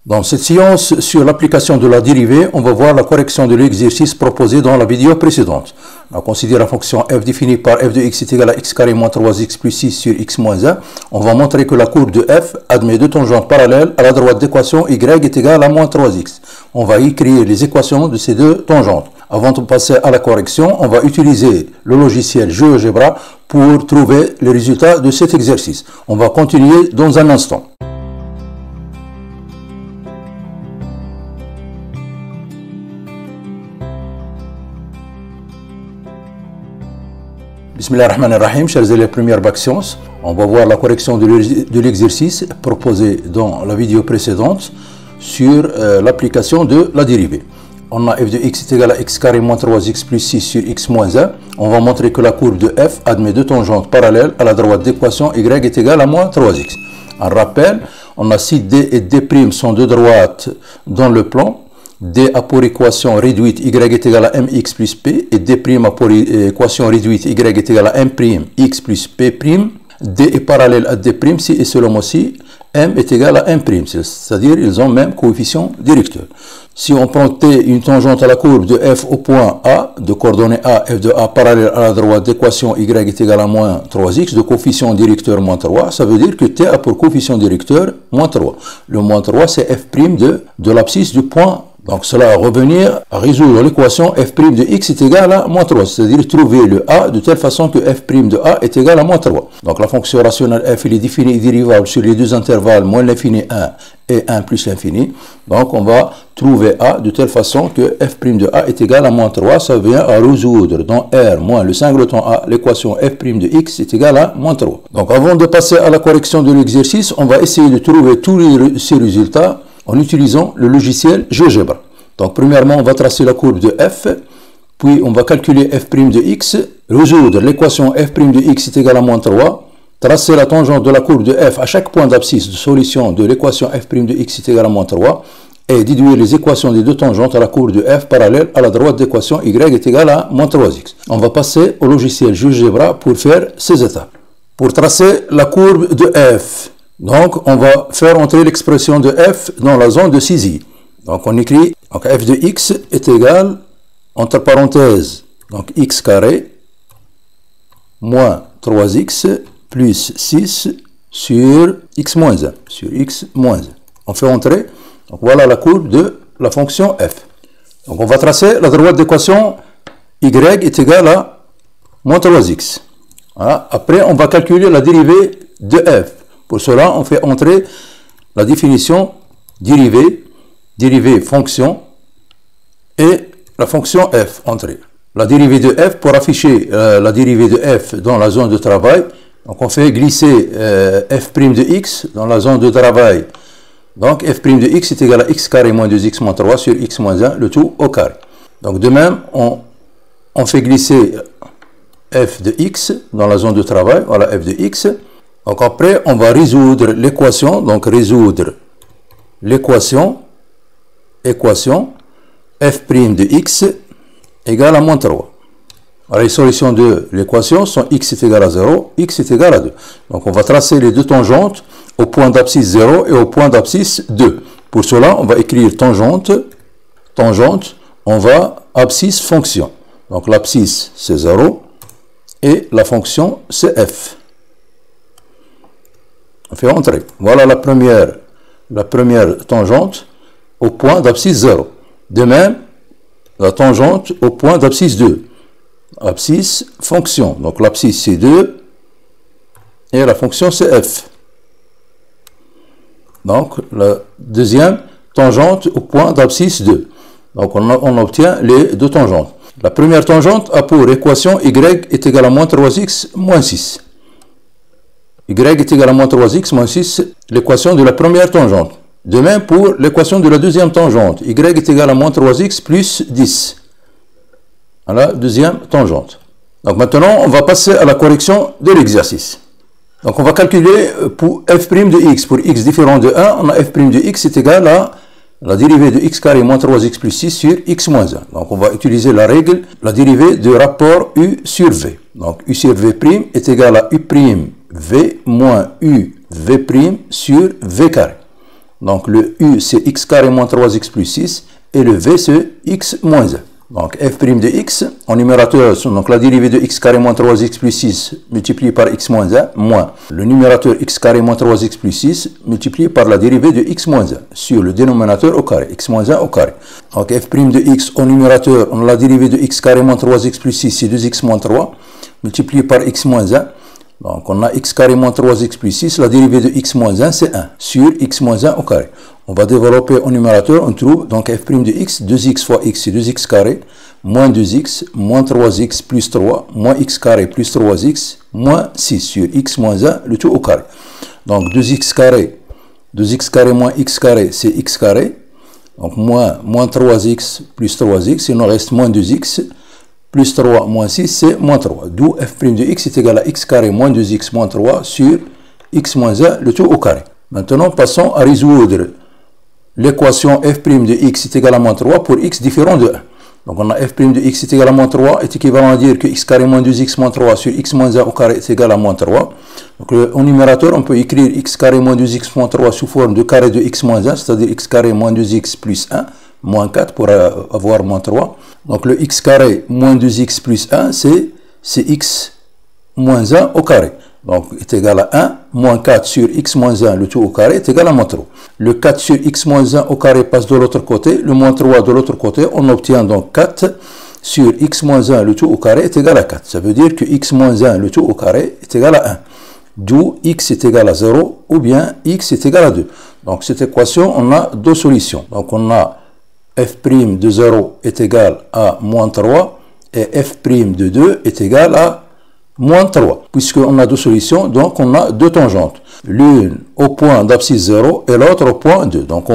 Dans cette séance sur l'application de la dérivée, on va voir la correction de l'exercice proposé dans la vidéo précédente. On considère la fonction f définie par f de x est égal à x carré moins 3x plus 6 sur x moins 1. On va montrer que la courbe de f admet deux tangentes parallèles à la droite d'équation y est égal à moins 3x. On va écrire les équations de ces deux tangentes. Avant de passer à la correction, on va utiliser le logiciel GeoGebra pour trouver les résultats de cet exercice. On va continuer dans un instant. Bismillahirrahmanirrahim, chers élèves première bac sciences, on va voir la correction de l'exercice proposé dans la vidéo précédente sur l'application de la dérivée. On a f de x est égal à x carré moins 3x plus 6 sur x moins 1. On va montrer que la courbe de f admet deux tangentes parallèles à la droite d'équation y est égal à moins 3x. En rappel, on a si d et d' sont deux droites dans le plan. D a pour équation réduite y est égal à mx plus p et d' a pour équation réduite y est égal à m' x plus p'. D est parallèle à d' si et selon aussi m est égal à m', c'est-à-dire ils ont même coefficient directeur. Si on prend t une tangente à la courbe de f au point A, de coordonnées A, f de A parallèle à la droite d'équation y est égal à moins 3x, de coefficient directeur moins 3, ça veut dire que t a pour coefficient directeur moins 3. Le moins 3 c'est f' de l'abscisse du point. Donc cela va revenir à résoudre l'équation f' de x est égal à moins 3, c'est-à-dire trouver le a de telle façon que f' de a est égal à moins 3. Donc la fonction rationnelle f il est définie et dérivable sur les deux intervalles moins l'infini 1 et 1 plus l'infini. Donc on va trouver a de telle façon que f' de a est égal à moins 3. Ça vient à résoudre dans R moins le singleton a l'équation f' de x est égal à moins 3. Donc avant de passer à la correction de l'exercice, on va essayer de trouver tous ces résultats en utilisant le logiciel GeoGebra. Donc premièrement, on va tracer la courbe de f, puis on va calculer f' de x, résoudre l'équation f' de x est égal à moins 3, tracer la tangente de la courbe de f à chaque point d'abscisse de solution de l'équation f' de x est égal à moins 3, et déduire les équations des deux tangentes à la courbe de f parallèle à la droite d'équation y est égal à moins 3x. On va passer au logiciel GeoGebra pour faire ces étapes. Pour tracer la courbe de f, donc, on va faire entrer l'expression de f dans la zone de saisie. Donc, on écrit donc, f de x est égal, entre parenthèses, donc x carré moins 3x plus 6 sur x moins 1. Sur x moins 1. On fait entrer, donc voilà la courbe de la fonction f. Donc, on va tracer la droite d'équation y est égal à moins 3x. Voilà. Après, on va calculer la dérivée de f. Pour cela, on fait entrer la définition dérivée fonction et la fonction f entrée. La dérivée de f, pour afficher la dérivée de f dans la zone de travail, donc on fait glisser f' de x dans la zone de travail. Donc f' de x est égal à x carré moins 2x moins 3 sur x moins 1, le tout au carré. Donc de même, on fait glisser f de x dans la zone de travail, voilà f de x. Donc après, on va résoudre l'équation, donc résoudre l'équation f' de x égale à moins 3. Alors, les solutions de l'équation sont x est égal à 0, x est égal à 2. Donc on va tracer les deux tangentes au point d'abscisse 0 et au point d'abscisse 2. Pour cela, on va écrire tangente, on va abscisse fonction. Donc l'abscisse c'est 0 et la fonction c'est f. On fait entrer. Voilà la première tangente au point d'abscisse 0. De même, la tangente au point d'abscisse 2. Abscisse fonction. Donc l'abscisse c'est 2 et la fonction c'est f. Donc la deuxième tangente au point d'abscisse 2. Donc on obtient les deux tangentes. La première tangente a pour équation y est égal à moins 3x moins 6. Y est égal à moins 3x moins 6, l'équation de la première tangente. De même pour l'équation de la deuxième tangente. Y est égal à moins 3x plus 10. À la deuxième tangente. Donc maintenant, on va passer à la correction de l'exercice. Donc on va calculer pour f' de x. Pour x différent de 1, on a f' de x est égal à la dérivée de x carré moins 3x plus 6 sur x moins 1. Donc on va utiliser la règle, la dérivée de rapport u sur v. Donc u sur v' est égal à u' v moins u v' sur v carré. Donc le U c'est x carré moins 3x plus 6 et le V c'est x moins 1. Donc f' de x en numérateur, donc la dérivée de x carré moins 3x plus 6 multiplié par x moins 1 moins le numérateur x carré moins 3x plus 6 multiplié par la dérivée de x moins 1 sur le dénominateur au carré, x moins 1 au carré. Donc f' de x au numérateur, on a la dérivée de x carré moins 3x plus 6 c'est 2x moins 3 multiplié par x moins 1. Donc on a x carré moins 3x plus 6, la dérivée de x moins 1 c'est 1 sur x moins 1 au carré. On va développer au numérateur, on trouve donc f' de x, 2x fois x c'est 2x carré, moins 2x, moins 3x plus 3, moins x carré plus 3x, moins 6 sur x moins 1, le tout au carré. Donc 2x carré moins x carré c'est x carré, donc moins 3x plus 3x, il nous reste moins 2x, plus 3 moins 6 c'est moins 3, d'où f' de x est égal à x carré moins 2x moins 3 sur x moins 1, le tout au carré. Maintenant passons à résoudre l'équation f' de x est égal à moins 3 pour x différent de 1. Donc on a f' de x est égal à moins 3 est équivalent à dire que x carré moins 2x moins 3 sur x moins 1 au carré est égal à moins 3. Donc au numérateur on peut écrire x carré moins 2x moins 3 sous forme de carré de x moins 1, c'est-à-dire x carré moins 2x plus 1 moins 4 pour avoir moins 3. Donc le x carré moins 2x plus 1 c'est x moins 1 au carré. Donc est égal à 1, moins 4 sur x moins 1, le tout au carré, est égal à moins 3. Le 4 sur x moins 1 au carré passe de l'autre côté, le moins 3 de l'autre côté, on obtient donc 4 sur x moins 1, le tout au carré, est égal à 4. Ça veut dire que x moins 1, le tout au carré, est égal à 1. D'où x est égal à 0, ou bien x est égal à 2. Donc cette équation, on a deux solutions. Donc on a f' de 0 est égal à moins 3, et f' de 2 est égal à moins 3, puisqu'on a deux solutions, donc on a deux tangentes. L'une au point d'abscisse 0 et l'autre au point 2. Donc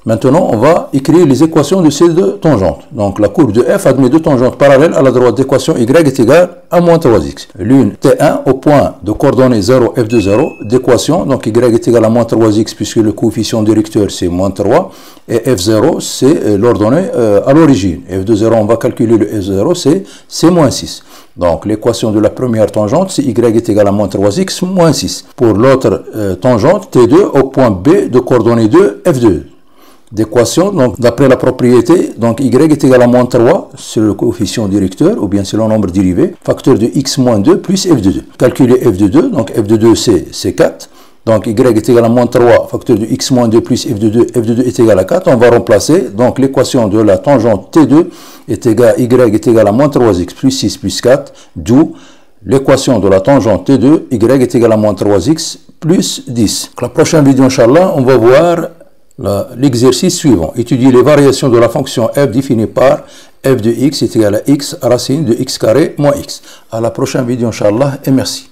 maintenant on va écrire les équations de ces deux tangentes. Donc la courbe de f admet deux tangentes parallèles à la droite d'équation y est égale à moins 3x. L'une T1 au point de coordonnées 0, f de 0 d'équation, donc y est égal à moins 3x puisque le coefficient directeur c'est moins 3, et f0 c'est l'ordonnée à l'origine. f de 0, on va calculer le f0, c'est moins 6. Donc l'équation de la première tangente, c'est y est égal à moins 3x moins 6. Pour l'autre tangente, T2 au point B de coordonnées 2, F2. D'équation, donc d'après la propriété, donc y est égal à moins 3, c'est le coefficient directeur, ou bien c'est le nombre dérivé, facteur de x moins 2 plus f de 2. Calculer f de 2, donc f de 2 c'est 4. Donc y est égal à moins 3, facteur de x moins 2 plus f de 2 est égal à 4. On va remplacer, donc l'équation de la tangente T2 est égal, y est égal à moins 3x plus 6 plus 4, d'où l'équation de la tangente T2, y est égal à moins 3x plus 10. Donc, la prochaine vidéo, Inch'Allah, on va voir l'exercice suivant. Étudier les variations de la fonction f définie par f de x est égal à x racine de x carré moins x. À la prochaine vidéo, Inch'Allah, et merci.